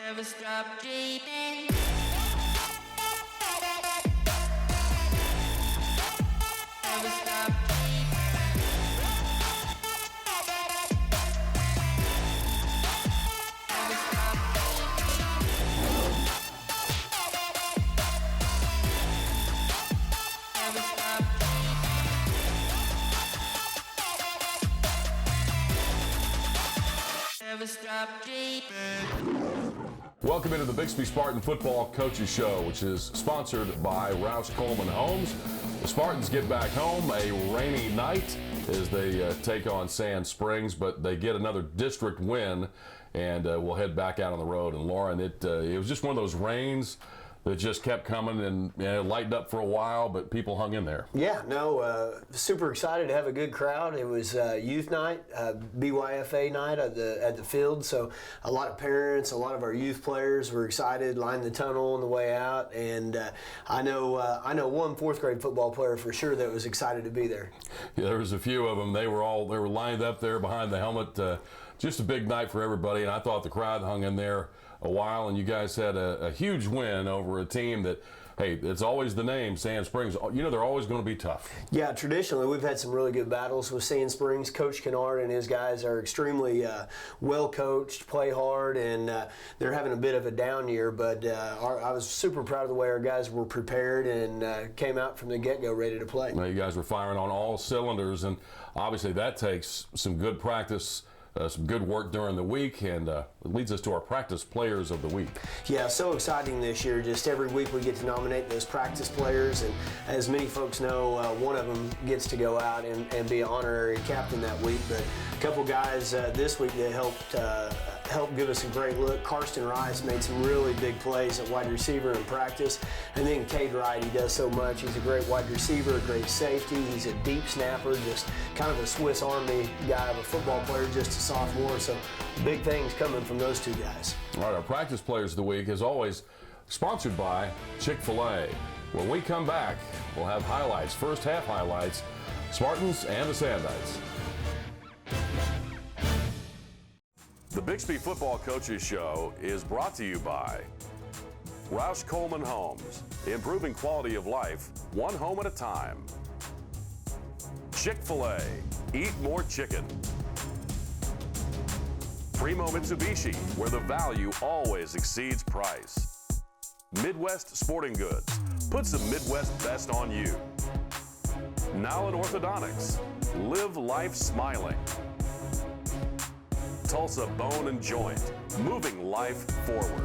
Never stop dreaming. Never stop dreaming. Never stop dreaming. Never stop dreaming. Never stop dreaming. Welcome into the Bixby Spartan Football Coaches Show, which is sponsored by Roush Coleman Homes. The Spartans get back home a rainy night as they take on Sand Springs, but they get another district win, and we'll head back out on the road. And Lauren, it was just one of those rains that just kept coming and it lightened up for a while, but people hung in there. Yeah, no, super excited to have a good crowd. It was youth night, BYFA night at the field, so a lot of parents, a lot of our youth players were excited, lined the tunnel on the way out, and I know one fourth grade football player for sure that was excited to be there. Yeah, there was a few of them. They were lined up there behind the helmet. Just a big night for everybody, and I thought the crowd hung in there a while, and you guys had a huge win over a team that, hey, it's always the name, Sand Springs. You know they're always going to be tough. Yeah, traditionally we've had some really good battles with Sand Springs. Coach Kennard and his guys are extremely well coached, play hard, and they're having a bit of a down year, but I was super proud of the way our guys were prepared and came out from the get-go ready to play. Now, you guys were firing on all cylinders, and obviously that takes some good practice, some good work during the week, and it leads us to our practice players of the week. Yeah, so exciting this year. Just every week we get to nominate those practice players, and as many folks know, one of them gets to go out and be an honorary captain that week. But a couple guys this week that helped give us a great look. Karsten Rice made some really big plays at wide receiver in practice. And then Cade Wright, he does so much. He's a great wide receiver, a great safety. He's a deep snapper, just kind of a Swiss Army guy of a football player, just a sophomore. So big things coming from those two guys. All right, our practice players of the week is always sponsored by Chick-fil-A. When we come back, we'll have highlights, first half highlights, Spartans and the Sandites. The Bixby Football Coaches Show is brought to you by Roush Coleman Homes, improving quality of life, one home at a time. Chick-fil-A, eat more chicken. Primo Mitsubishi, where the value always exceeds price. Midwest Sporting Goods, put some Midwest best on you. Nowlin Orthodontics, live life smiling. Tulsa Bone and Joint, moving life forward.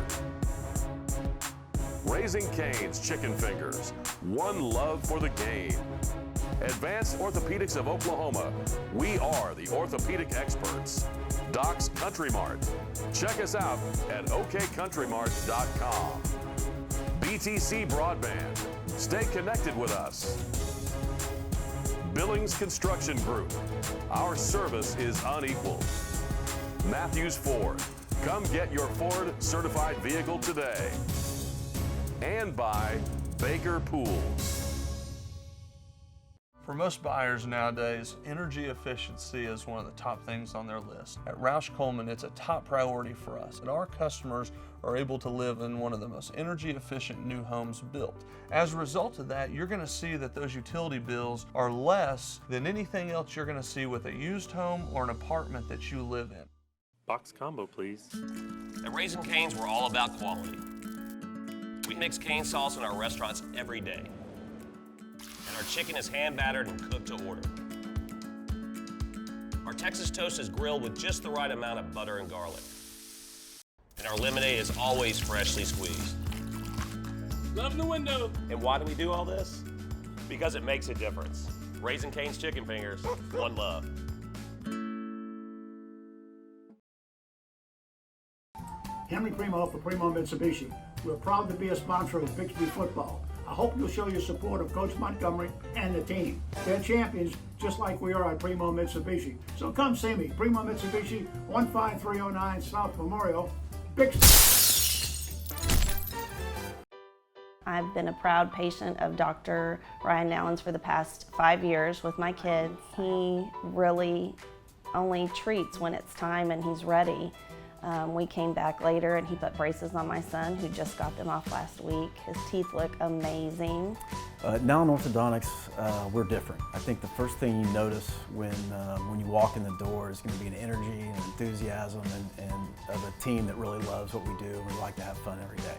Raising Cane's Chicken Fingers, one love for the game. Advanced Orthopedics of Oklahoma, we are the orthopedic experts. Doc's Country Mart, check us out at okcountrymart.com. BTC Broadband, stay connected with us. Billings Construction Group, our service is unequaled. Matthews Ford, come get your Ford certified vehicle today. And by Baker Pools. For most buyers nowadays, energy efficiency is one of the top things on their list. At Roush Coleman, it's a top priority for us, and our customers are able to live in one of the most energy efficient new homes built. As a result of that, you're going to see that those utility bills are less than anything else you're going to see with a used home or an apartment that you live in. Box combo, please. At Raising Cane's, we're all about quality. We mix cane sauce in our restaurants every day. And our chicken is hand battered and cooked to order. Our Texas toast is grilled with just the right amount of butter and garlic. And our lemonade is always freshly squeezed. Love the window. And why do we do all this? Because it makes a difference. Raising Cane's Chicken Fingers, one love. Henry Primo for Primo Mitsubishi. We're proud to be a sponsor of Bixby football. I hope you'll show your support of Coach Montgomery and the team. They're champions just like we are at Primo Mitsubishi. So come see me, Primo Mitsubishi, 15309 South Memorial, Bixby. I've been a proud patient of Dr. Ryan Nowlins for the past 5 years with my kids. He really only treats when it's time and he's ready. We came back later and he put braces on my son, who just got them off last week. His teeth look amazing. Now in orthodontics, we're different. I think the first thing you notice when you walk in the door is going to be an energy and enthusiasm and of a team that really loves what we do, and we like to have fun every day.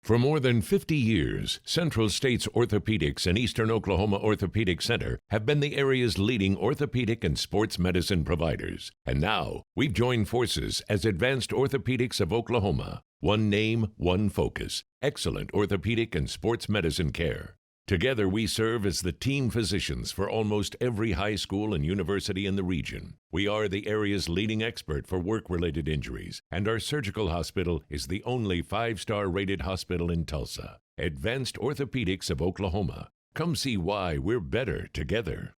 For more than 50 years, Central States Orthopedics and Eastern Oklahoma Orthopedic Center have been the area's leading orthopedic and sports medicine providers. And now, we've joined forces as Advanced Orthopedics of Oklahoma. One name, one focus. Excellent orthopedic and sports medicine care. Together, we serve as the team physicians for almost every high school and university in the region. We are the area's leading expert for work-related injuries, and our surgical hospital is the only 5-star rated hospital in Tulsa. Advanced Orthopedics of Oklahoma. Come see why we're better together.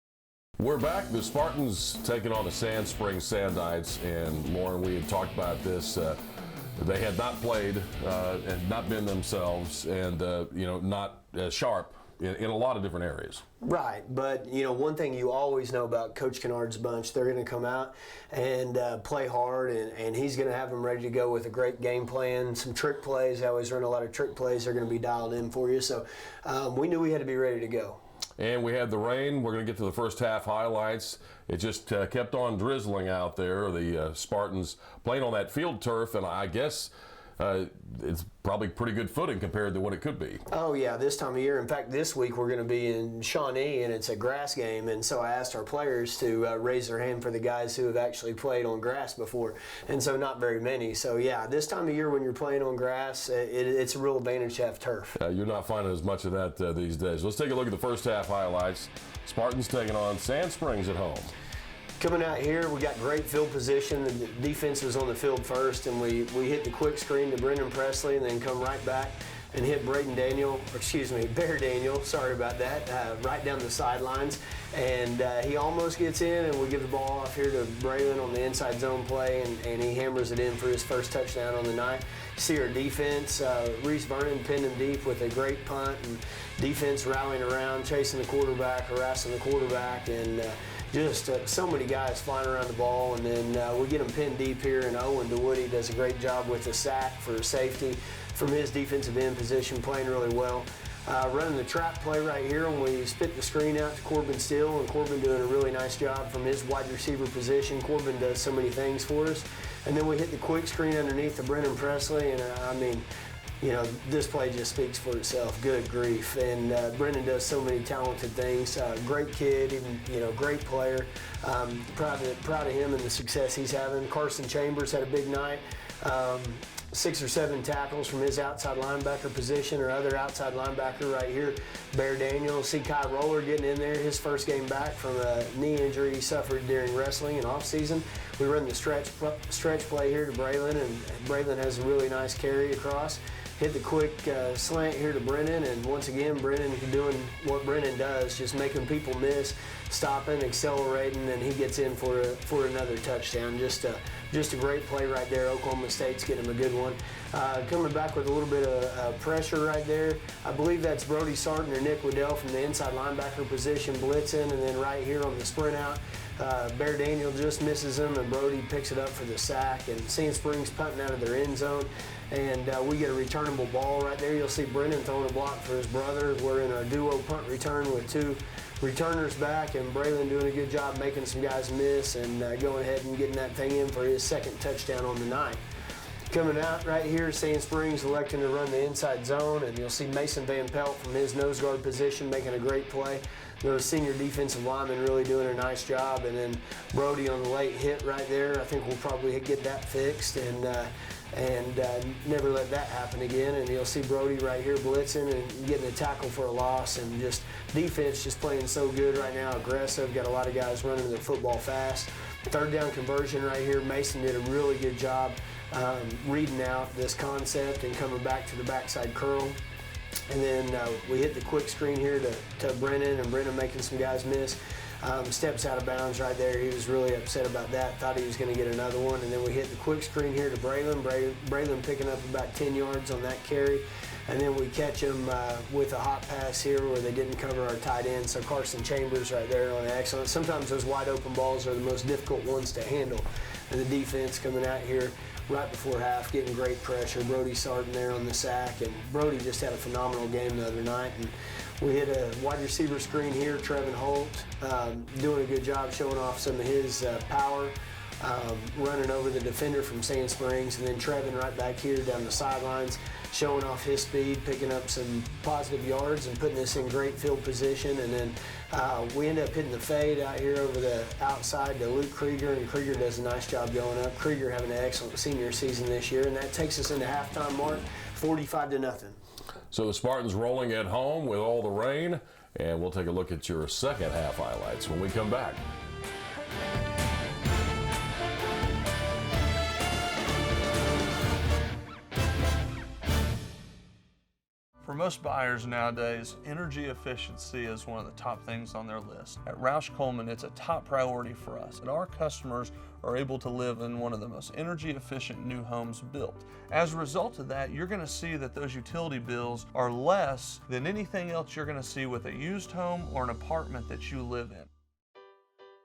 We're back. The Spartans taking on the Sand Springs Sand Knights, and Lauren, we had talked about this. They had not played and not been themselves, and not as sharp in a lot of different areas. Right, but one thing you always know about Coach Kennard's bunch, they're going to come out and play hard, and he's going to have them ready to go with a great game plan, some trick plays. I always run a lot of trick plays. They're going to be dialed in for you, so we knew we had to be ready to go. And we had the rain. We're going to get to the first half highlights. It just kept on drizzling out there. The Spartans playing on that field turf, and I guess it's probably pretty good footing compared to what it could be. Oh yeah, this time of year. In fact, this week we're going to be in Shawnee, and it's a grass game, and so I asked our players to raise their hand for the guys who have actually played on grass before, and so not very many. So yeah, this time of year when you're playing on grass, it's a real advantage to have turf. You're not finding as much of that these days. Let's take a look at the first half highlights. Spartans taking on Sand Springs at home. Coming out here, we got great field position. The defense was on the field first, and we hit the quick screen to Brendan Presley, and then come right back and hit Bear Daniel, sorry about that, right down the sidelines. And he almost gets in, and we give the ball off here to Braylon on the inside zone play, and he hammers it in for his first touchdown on the night. See our defense, Reese Vernon pinned him deep with a great punt, and defense rallying around, chasing the quarterback, harassing the quarterback, and just so many guys flying around the ball, and then we get them pinned deep here, and Owen DeWoody does a great job with the sack for safety from his defensive end position, playing really well. Running the trap play right here, and we spit the screen out to Corbin Steele, and Corbin doing a really nice job from his wide receiver position. Corbin does so many things for us. And then we hit the quick screen underneath to Brendan Presley, and this play just speaks for itself. Good grief. And Brendan does so many talented things. Great kid, even, great player. Proud of him and the success he's having. Carson Chambers had a big night. 6 or 7 tackles from his outside linebacker position, or other outside linebacker right here, Bear Daniel. See Kai Roller getting in there, his first game back from a knee injury he suffered during wrestling and off season. We run the stretch play here to Braylon, and Braylon has a really nice carry across. Hit the quick slant here to Brennan, and once again, Brennan doing what Brennan does, just making people miss, stopping, accelerating, and he gets in for another touchdown. Just a great play right there. Oklahoma State's getting him a good one. Coming back with a little bit of pressure right there. I believe that's Brody Sarton or Nick Waddell from the inside linebacker position blitzing, and then right here on the sprint out, Bear Daniel just misses him, and Brody picks it up for the sack, and Sand Springs punting out of their end zone, and we get a returnable ball right there. You'll see Brendan throwing a block for his brother. We're in our duo punt return with 2 returners back, and Braylon doing a good job making some guys miss and going ahead and getting that thing in for his second touchdown on the night. Coming out right here, Sand Springs electing to run the inside zone, and you'll see Mason Van Pelt from his nose guard position making a great play. The senior defensive lineman really doing a nice job, and then Brody on the late hit right there. I think we'll probably get that fixed and never let that happen again. And you'll see Brody right here blitzing and getting a tackle for a loss, and just defense just playing so good right now, aggressive, got a lot of guys running the football fast. Third down conversion right here, Mason did a really good job reading out this concept and coming back to the backside curl. And then we hit the quick screen here to Brennan, and Brennan making some guys miss. Steps out of bounds right there. He was really upset about that, thought he was going to get another one. And then we hit the quick screen here to Braylon. Braylon picking up about 10 yards on that carry. And then we catch him with a hot pass here where they didn't cover our tight end. So Carson Chambers right there on excellent. Sometimes those wide open balls are the most difficult ones to handle. and the defense coming out here right before half, getting great pressure. Brody Spartan there on the sack, and Brody just had a phenomenal game the other night. And we hit a wide receiver screen here, Trevin Holt, doing a good job showing off some of his power, running over the defender from Sand Springs, and then Trevin right back here down the sidelines, showing off his speed, picking up some positive yards and putting us in great field position. And then we end up hitting the fade out here over the outside to Luke Krieger, and Krieger does a nice job going up. Krieger having an excellent senior season this year, and that takes us into halftime mark, 45-0. So the Spartans rolling at home with all the rain, and we'll take a look at your second half highlights when we come back. For most buyers nowadays, energy efficiency is one of the top things on their list. At Roush Coleman, it's a top priority for us, and our customers are able to live in one of the most energy efficient new homes built. As a result of that, you're going to see that those utility bills are less than anything else you're going to see with a used home or an apartment that you live in.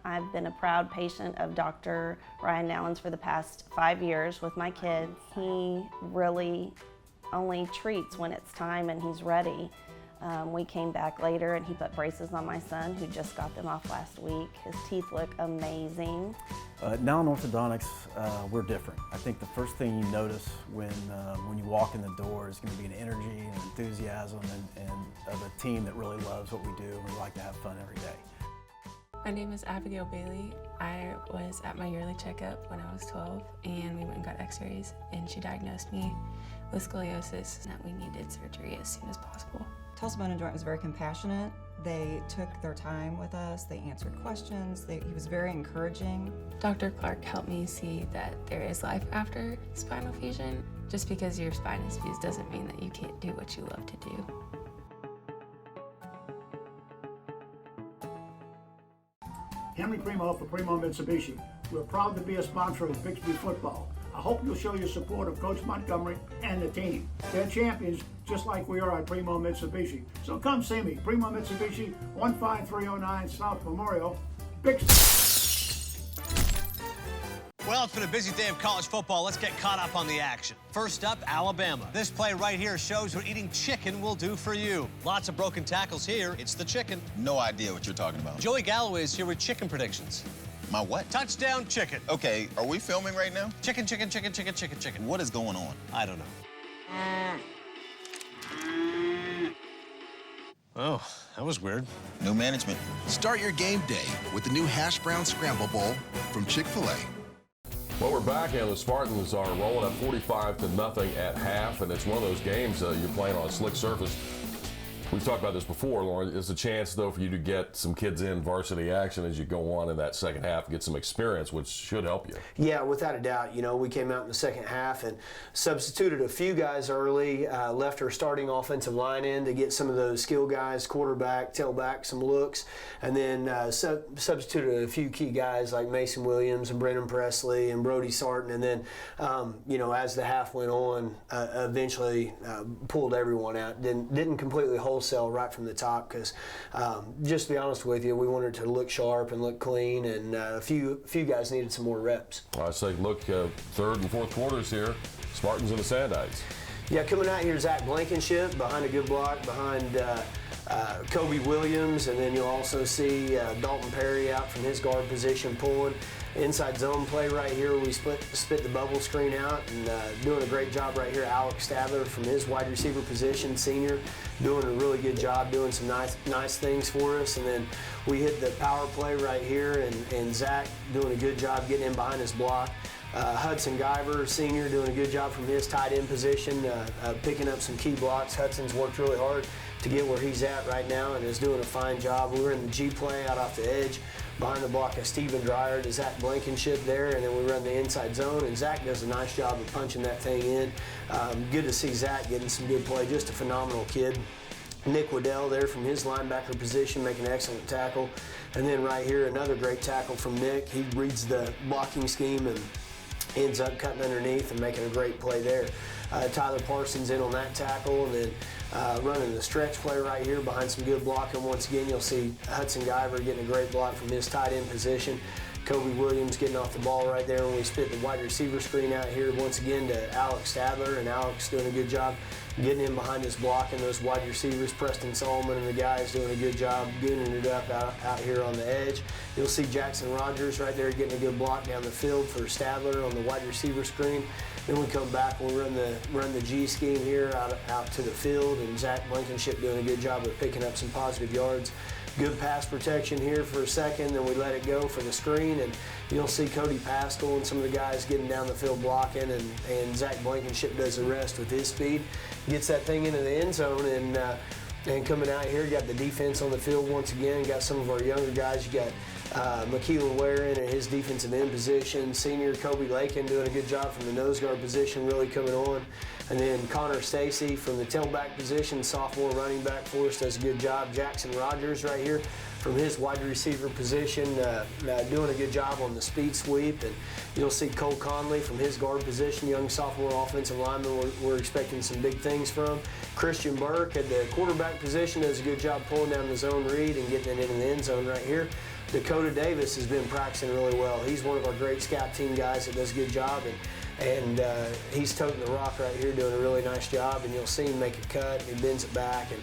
I've been a proud patient of Dr. Ryan Nallens for the past 5 years with my kids. He really only treats when it's time and he's ready. We came back later and he put braces on my son, who just got them off last week. His teeth look amazing. Now in orthodontics, we're different. I think the first thing you notice when you walk in the door is going to be an energy and enthusiasm and of a team that really loves what we do, and we like to have fun every day. My name is Abigail Bailey. I was at my yearly checkup when I was 12, and we went and got x-rays, and she diagnosed me with scoliosis and that we needed surgery as soon as possible. Tulsa Bone and Joint was very compassionate. They took their time with us. They answered questions. He was very encouraging. Dr. Clark helped me see that there is life after spinal fusion. Just because your spine is fused doesn't mean that you can't do what you love to do. Henry Primo for Primo Mitsubishi. We're proud to be a sponsor of Bixby football. I hope you'll show your support of Coach Montgomery and the team. They're champions just like we are at Primo Mitsubishi. So come see me, Primo Mitsubishi, 15309 South Memorial, Bixby. Well, it's been a busy day of college football. Let's get caught up on the action. First up, Alabama. This play right here shows what eating chicken will do for you. Lots of broken tackles here. It's the chicken. No idea what you're talking about. Joey Galloway is here with chicken predictions. My what? Touchdown chicken. Okay, are we filming right now? Chicken, chicken, chicken, chicken, chicken, chicken. What is going on? I don't know. Oh, that was weird. New management. Start your game day with the new Hash Brown Scramble Bowl from Chick-fil-A. Well, we're back, and the Spartans are rolling up 45-0 at half, and it's one of those games you're playing on a slick surface. We've talked about this before, Lauren. It's a chance, though, for you to get some kids in varsity action as you go on in that second half, get some experience, which should help you. Yeah, without a doubt. You know, we came out in the second half and substituted a few guys early, left our starting offensive line in to get some of those skill guys, quarterback, tailback, some looks, and then substituted a few key guys like Mason Williams and Brennan Presley and Brody Spartan, and then, you know, as the half went on, eventually pulled everyone out. Didn't completely wholesale right from the top because, just to be honest with you, we wanted to look sharp and look clean, and a few guys needed some more reps. I say, look, third and fourth quarters here, Spartans and the Sandites. Yeah, coming out here, Zach Blankenship behind a good block behind Kobe Williams, and then you'll also see Dalton Perry out from his guard position pulling. Inside zone play right here, we spit the bubble screen out, and doing a great job right here. Alex Stadler from his wide receiver position, senior, doing a really good job, doing some nice things for us. And then we hit the power play right here, and Zach doing a good job getting in behind his block. Hudson Guyver, senior, doing a good job from his tight end position, picking up some key blocks. Hudson's worked really hard to get where he's at right now and is doing a fine job. We were in the G play out off the edge behind the block of Stephen Dreyer to Zach Blankenship there, and then we run the inside zone, and Zach does a nice job of punching that thing in. Good to see Zach getting some good play, just a phenomenal kid. Nick Waddell there from his linebacker position, making an excellent tackle. And then right here, another great tackle from Nick. He reads the blocking scheme and ends up cutting underneath and making a great play there. Tyler Parsons in on that tackle, and then running the stretch play right here behind some good blocking. Once again, you'll see Hudson Guyver getting a great block from his tight end position. Kobe Williams getting off the ball right there when we spit the wide receiver screen out here once again to Alex Stadler, and Alex doing a good job getting in behind his block, and those wide receivers, Preston Solomon and the guys doing a good job gooning it up out here on the edge. You'll see Jackson Rogers right there getting a good block down the field for Stadler on the wide receiver screen. Then we come back and we run the G scheme here out to the field, and Zach Blankenship doing a good job of picking up some positive yards. Good pass protection here for a second, then we let it go for the screen, and you'll see Cody Pascal and some of the guys getting down the field blocking, and Zach Blankenship does the rest with his speed. Gets that thing into the end zone, and coming out here, got the defense on the field once again. Got some of our younger guys. You got McKeelan Waring in his defensive end position. Senior Kobe Lakin doing a good job from the nose guard position, really coming on. And then Connor Stacy from the tailback position, sophomore running back for us, does a good job. Jackson Rogers right here from his wide receiver position, doing a good job on the speed sweep. And you'll see Cole Conley from his guard position, young sophomore offensive lineman we're expecting some big things from. Christian Burke at the quarterback position does a good job pulling down the zone read and getting it in the end zone right here. Dakota Davis has been practicing really well. He's one of our great scout team guys that does a good job, and he's toting the rock right here, doing a really nice job, and you'll see him make a cut, and he bends it back, and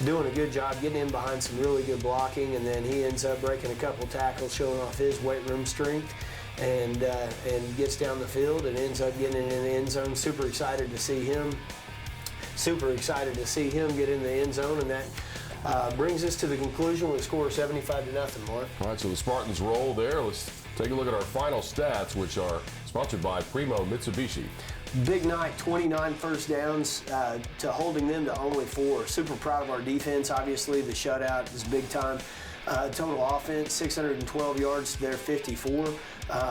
doing a good job getting in behind some really good blocking, and then he ends up breaking a couple tackles, showing off his weight room strength, and gets down the field and ends up getting it in the end zone. Super excited to see him get in the end zone, and that brings us to the conclusion with a score of 75-0, Mark. All right, so the Spartans roll there. Let's take a look at our final stats, which are sponsored by Primo Mitsubishi. Big night, 29 first downs to holding them to only 4. Super proud of our defense. Obviously, the shutout is big time. Total offense, 612 yards to their 54.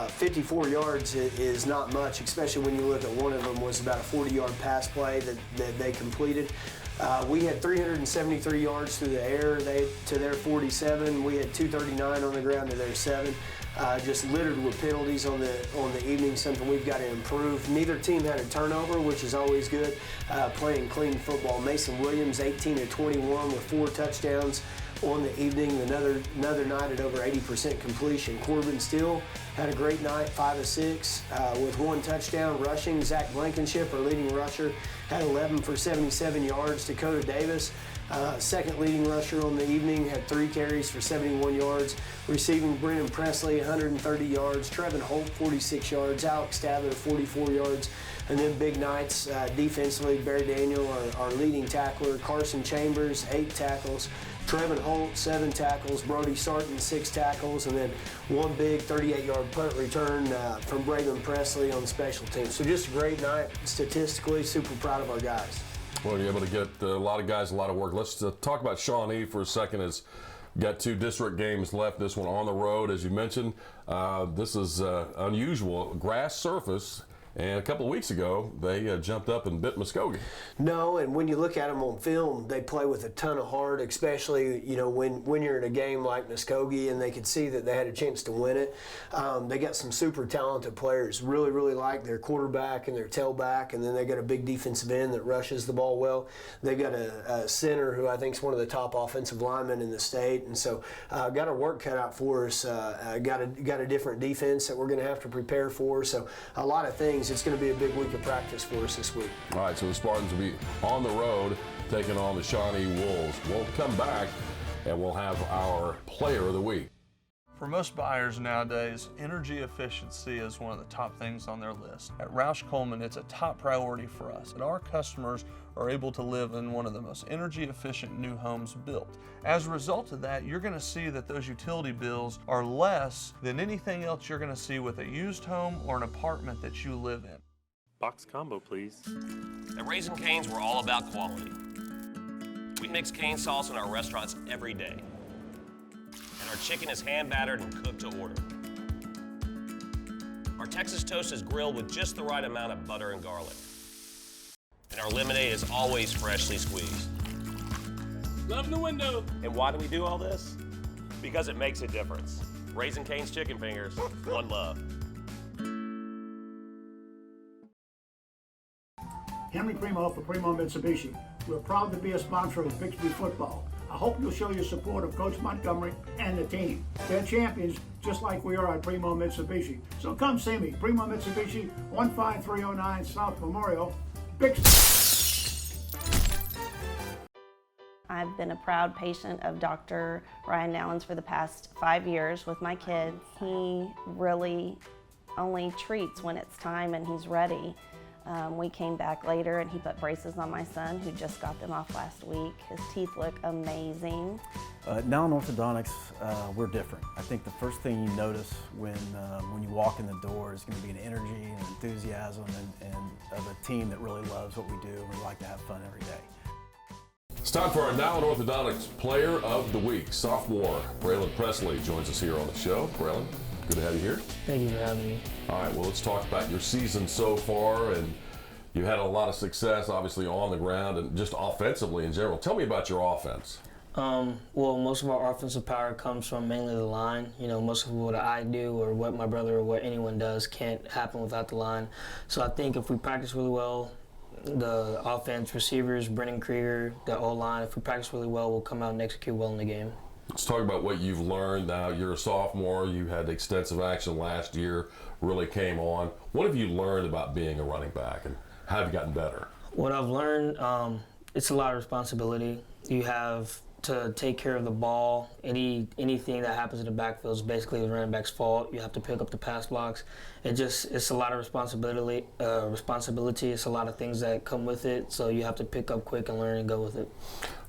54 yards is not much, especially when you look at one of them was about a 40-yard pass play that they completed. We had 373 yards through the air to their 47. We had 239 on the ground to their 7. Just littered with penalties on the evening, something we've got to improve. Neither team had a turnover, which is always good. Playing clean football. Mason Williams, 18-21 with 4 touchdowns on the evening. Another night at over 80% completion. Corbin Steele had a great night, 5 of 6 with 1 touchdown rushing. Zach Blankenship, our leading rusher, had 11 for 77 yards. Dakota Davis, second leading rusher on the evening, had 3 carries for 71 yards. Receiving, Brennan Presley, 130 yards. Trevin Holt, 46 yards. Alex Stadler, 44 yards. And then big nights defensively, Bear Daniel, our leading tackler. Carson Chambers, 8 tackles. Trevin Holt, 7 tackles. Brody Sarton, 6 tackles. And then 1 big 38-yard punt return from Braylon Presley on special teams. So just a great night statistically. Super proud of our guys. Well, you're able to get a lot of guys a lot of work. Let's talk about Shawnee for a second. It's got 2 district games left. This one on the road, as you mentioned. This is unusual. Grass surface. And a couple of weeks ago, they jumped up and bit Muskogee. No, and when you look at them on film, they play with a ton of heart, especially when you're in a game like Muskogee, and they could see that they had a chance to win it. They got some super talented players. Really, really like their quarterback and their tailback, and then they got a big defensive end that rushes the ball well. They've got a center who I think is one of the top offensive linemen in the state, and so got our work cut out for us. Got a different defense that we're going to have to prepare for. So a lot of things. It's going to be a big week of practice for us this week. All right, so the Spartans will be on the road taking on the Shawnee Wolves. We'll come back and we'll have our player of the week. For most buyers nowadays, energy efficiency is one of the top things on their list. At Roush Coleman, it's a top priority for us, and our customers are able to live in one of the most energy efficient new homes built. As a result of that, you're going to see that those utility bills are less than anything else you're going to see with a used home or an apartment that you live in. Box combo, please. At Raising Cane's, we're all about quality. We mix cane sauce in our restaurants every day. And our chicken is hand battered and cooked to order. Our Texas toast is grilled with just the right amount of butter and garlic. And our lemonade is always freshly squeezed. Love the window. And why do we do all this? Because it makes a difference. Raising Cane's chicken fingers, one love. Henry Primo for Primo Mitsubishi. We're proud to be a sponsor of Bixby football. I hope you'll show your support of Coach Montgomery and the team. They're champions just like we are at Primo Mitsubishi. So come see me, Primo Mitsubishi, 15309 South Memorial, Bixby. I've been a proud patient of Dr. Ryan Nallens for the past 5 years with my kids. He really only treats when it's time and he's ready. We came back later and he put braces on my son, who just got them off last week. His teeth look amazing. Now in orthodontics, we're different. I think the first thing you notice when you walk in the door is going to be an energy and enthusiasm and of a team that really loves what we do, and we like to have fun every day. It's time for our Now in Orthodontics Player of the Week. Sophomore Braylon Presley joins us here on the show. Braylon, good to have you here. Thank you for having me. All right, well, let's talk about your season so far. And you had a lot of success, obviously, on the ground and just offensively in general. Tell me about your offense. Well, most of our offensive power comes from mainly the line. You know, most of what I do or what my brother or what anyone does can't happen without the line. So I think if we practice really well, the offense, receivers, Brennan Krieger, the O-line, if we practice really well, we'll come out and execute well in the game. Let's talk about what you've learned now. You're a sophomore. You had extensive action last year, really came on. What have you learned about being a running back, and how have you gotten better? What I've learned, it's a lot of responsibility. You have to take care of the ball. Anything that happens in the backfield is basically the running back's fault. You have to pick up the pass blocks. It's a lot of responsibility. It's a lot of things that come with it. So you have to pick up quick and learn and go with it.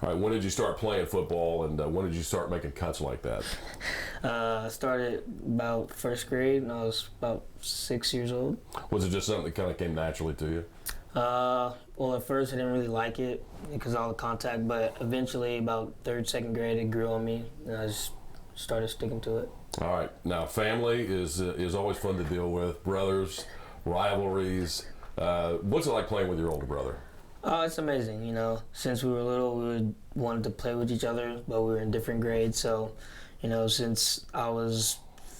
All right. When did you start playing football, and when did you start making cuts like that? I started about first grade, and I was about 6 years old. Was it just something that kind of came naturally to you? Well, at first I didn't really like it because of all the contact, but eventually about third, second grade, it grew on me, and I just started sticking to it. All right. Now, family is always fun to deal with. Brothers, rivalries. What's it like playing with your older brother? It's amazing. You know, since we were little, we wanted to play with each other, but we were in different grades. So, you know, since I was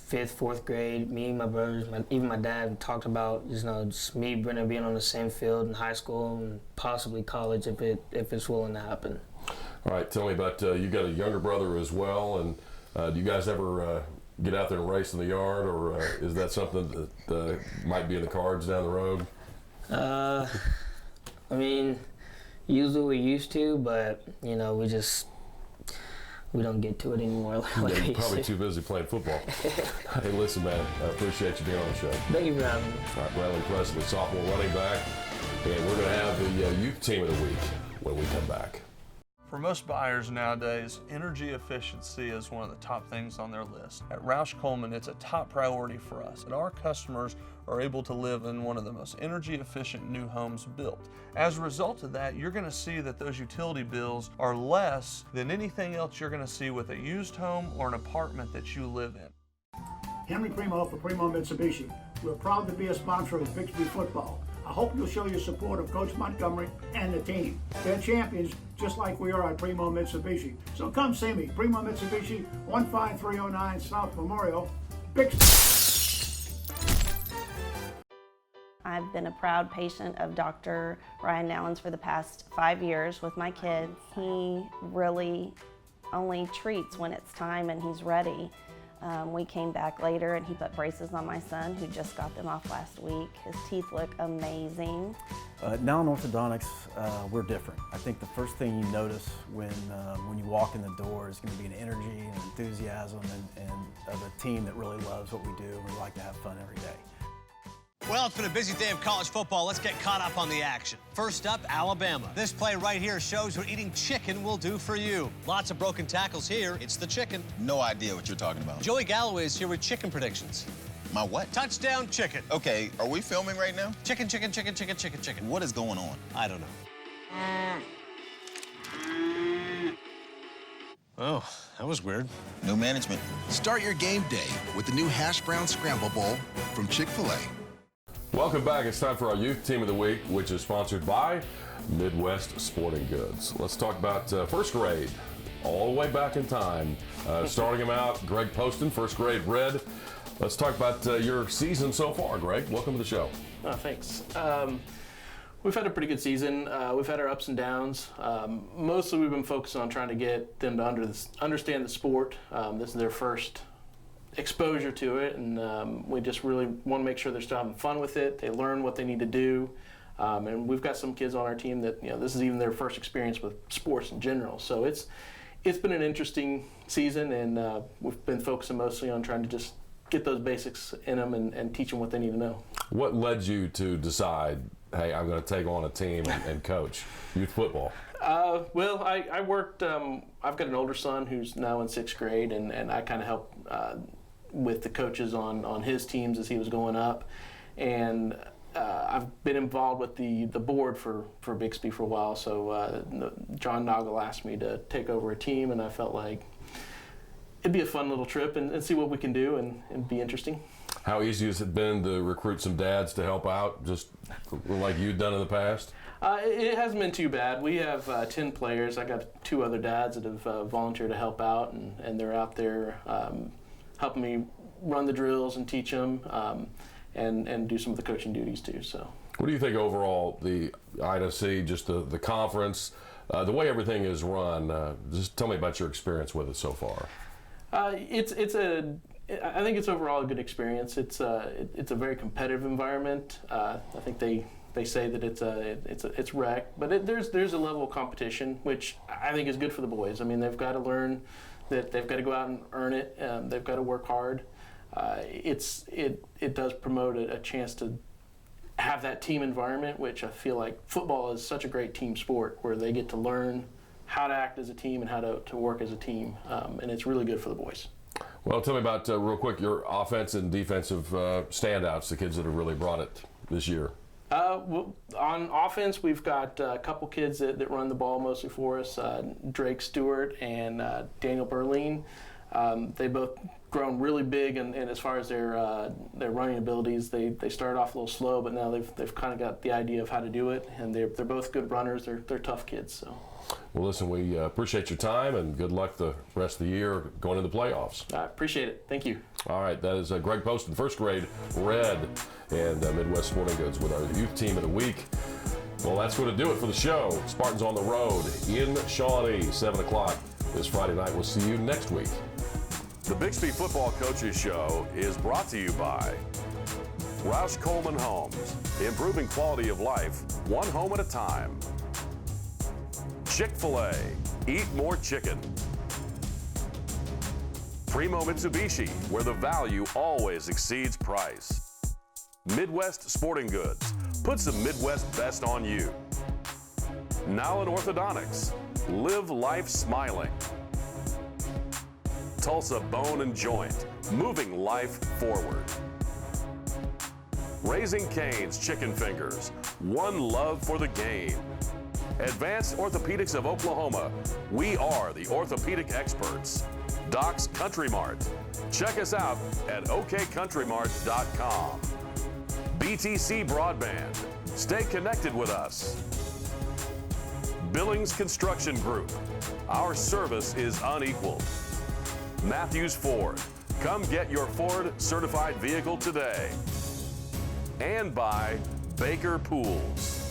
5th, 4th grade, me, my brothers, even my dad talked about just me, Brennan, being on the same field in high school and possibly college if it's willing to happen. All right, tell me about you got a younger brother as well, and do you guys ever get out there and race in the yard, or is that something that might be in the cards down the road? I mean, usually we used to, but you know, we don't get to it anymore. Yeah, you're probably too busy playing football. Hey, listen, man, I appreciate you being on the show. Thank you for having me. All right, Bradley Presley, sophomore running back, and we're going to have the youth team of the week when we come back. For most buyers nowadays, energy efficiency is one of the top things on their list. At Roush Coleman, it's a top priority for us, and our customers are able to live in one of the most energy efficient new homes built. As a result of that, you're going to see that those utility bills are less than anything else you're going to see with a used home or an apartment that you live in. Henry Primo for Primo Mitsubishi. We're proud to be a sponsor of Bixby football. I hope you'll show your support of Coach Montgomery and the team. They're champions just like we are at Primo Mitsubishi. So come see me, Primo Mitsubishi, 15309 South Memorial, Bixby. I've been a proud patient of Dr. Ryan Nallens for the past 5 years with my kids. He really only treats when it's time and he's ready. We came back later and he put braces on my son, who just got them off last week. His teeth look amazing. Now in orthodontics, we're different. I think the first thing you notice when you walk in the door is going to be an energy and enthusiasm and of a team that really loves what we do, and we like to have fun every day. Well, it's been a busy day of college football. Let's get caught up on the action. First up, Alabama. This play right here shows what eating chicken will do for you. Lots of broken tackles here. It's the chicken. No idea what you're talking about. Joey Galloway is here with chicken predictions. My what? Touchdown chicken. Okay, are we filming right now? Chicken, chicken, chicken, chicken, chicken, chicken. What is going on? I don't know. Oh, that was weird. New management. Start your game day with the new Hash Brown Scramble Bowl from Chick-fil-A. Welcome back. It's time for our youth team of the week, which is sponsored by Midwest Sporting Goods. Let's talk about first grade, all the way back in time. Starting him out, Greg Poston, first grade red. Let's talk about your season so far, Greg. Welcome to the show. Oh, thanks. We've had a pretty good season. We've had our ups and downs. Mostly we've been focused on trying to get them to understand the sport. This is their first exposure to it, and we just really want to make sure they're still having fun with it. They learn what they need to do. And we've got some kids on our team that, this is even their first experience with sports in general. So it's been an interesting season, and we've been focusing mostly on trying to just get those basics in them and teach them what they need to know. What led you to decide, hey, I'm going to take on a team and coach youth football? Well, I worked, I've got an older son who's now in 6th grade, and I kind of helped with the coaches on his teams as he was going up. And I've been involved with the board for Bixby for a while, so John Noggle asked me to take over a team, and I felt like it'd be a fun little trip and see what we can do and be interesting. How easy has it been to recruit some dads to help out, just like you've done in the past? It hasn't been too bad. We have 10 players. I got 2 other dads that have volunteered to help out, and they're out there helping me run the drills and teach them and do some of the coaching duties too. So, what do you think overall, the INOC, just the conference, the way everything is run? Just tell me about your experience with it so far. I think it's overall a good experience. It's a very competitive environment. I think they say that it's rec, but there's a level of competition which I think is good for the boys. I mean, they've got to learn that they've got to go out and earn it. They've got to work hard. It does promote a chance to have that team environment, which I feel like football is such a great team sport where they get to learn how to act as a team and how to work as a team, and it's really good for the boys. Well, tell me about, real quick, your offense and defensive standouts, the kids that have really brought it this year. Well, on offense, we've got a couple kids that run the ball mostly for us, Drake Stewart and Daniel Berline. They both grown really big, and as far as their running abilities, they started off a little slow, but now they've kind of got the idea of how to do it, and they're both good runners. They're tough kids. So. Well, listen, we appreciate your time, and good luck the rest of the year going into the playoffs. I appreciate it. Thank you. All right, that is Greg Poston, 1st grade Red, and Midwest Sporting Goods with our youth team of the week. Well, that's going to do it for the show. Spartans on the road in Shawnee, 7 o'clock this Friday night. We'll see you next week. The Bixby Football Coaches Show is brought to you by Roush Coleman Homes, improving quality of life, one home at a time. Chick-fil-A, eat more chicken. Primo Mitsubishi, where the value always exceeds price. Midwest Sporting Goods, put some Midwest best on you. Nowlin Orthodontics, live life smiling. Tulsa Bone and Joint, moving life forward. Raising Cane's Chicken Fingers, one love for the game. Advanced Orthopedics of Oklahoma, we are the orthopedic experts. Doc's Country Mart, check us out at okcountrymart.com. BTC Broadband, stay connected with us. Billings Construction Group, our service is unequaled. Matthews Ford, come get your Ford certified vehicle today. And by Baker Pools.